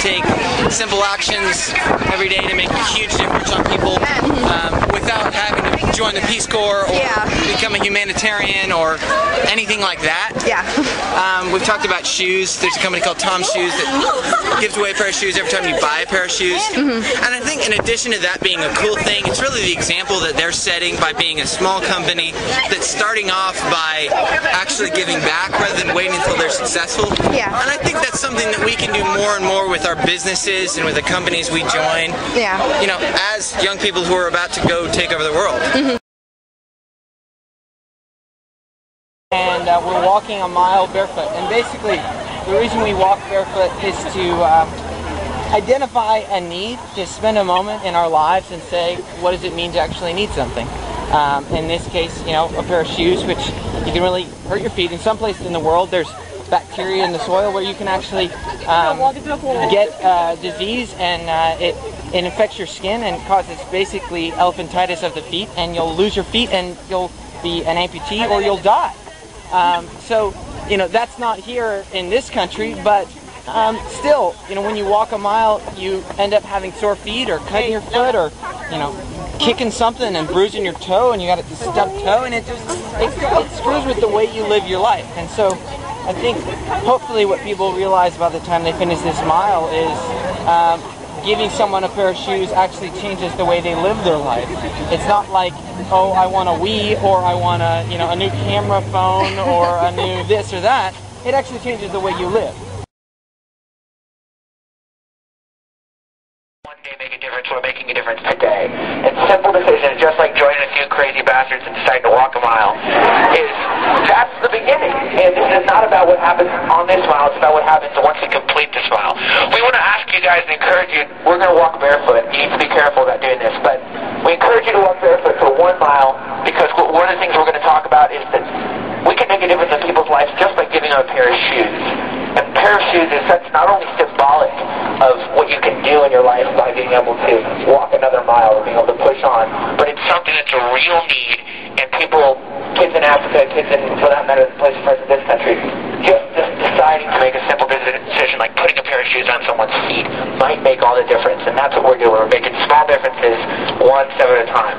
take simple actions every day to make a huge difference on people without having to join the Peace Corps or become a humanitarian or anything like that. We've talked about shoes. There's a company called Tom's Shoes that gives away a pair of shoes every time you buy a pair of shoes. And I think in addition to that being a cool thing, it's really the example that they're setting by being a small company that's starting off by actually giving back rather than waiting until they're successful. And I think that's something that we can do more and more with our businesses and with the companies we join. You know, as young people who are about to go take over the world. And we're walking a mile barefoot. And basically, the reason we walk barefoot is to identify a need, to spend a moment in our lives and say, what does it mean to actually need something? In this case, you know, a pair of shoes, which you can really hurt your feet. In some places in the world, there's bacteria in the soil where you can actually get disease, and it infects your skin and causes basically elephantitis of the feet, and you'll lose your feet and you'll be an amputee or you'll die. So, you know, that's not here in this country, but still, you know, when you walk a mile, you end up having sore feet or cutting your foot or, you know, kicking something and bruising your toe, and you got a stubbed toe, and it screws with the way you live your life. And so I think hopefully what people realize by the time they finish this mile is giving someone a pair of shoes actually changes the way they live their life. It's not like, oh, I want a Wii, or I want a, you know, a new camera phone, or a new this or that. It actually changes the way you live. One day make a difference, we're making a difference today. And simple decisions, just like joining a few crazy bastards and deciding to walk a mile, that's the beginning. And this is not about what happens on this mile, it's about what happens once you complete this mile. We want to ask you guys and encourage you, we're going to walk barefoot. You need to be careful about doing this, but we encourage you to walk barefoot for 1 mile, because one of the things we're going to talk about is that we can make a difference in people's lives just by giving them a pair of shoes. And a pair of shoes is such not only symbolic of what you can do in your life by being able to walk another mile or being able to push on, but it's something that's a real need, and people, kids in Africa, kids in, for that matter, places in this country, just deciding to make a simple decision like putting a pair of shoes on someone's feet might make all the difference. And that's what we're doing. We're making small differences, one step at a time.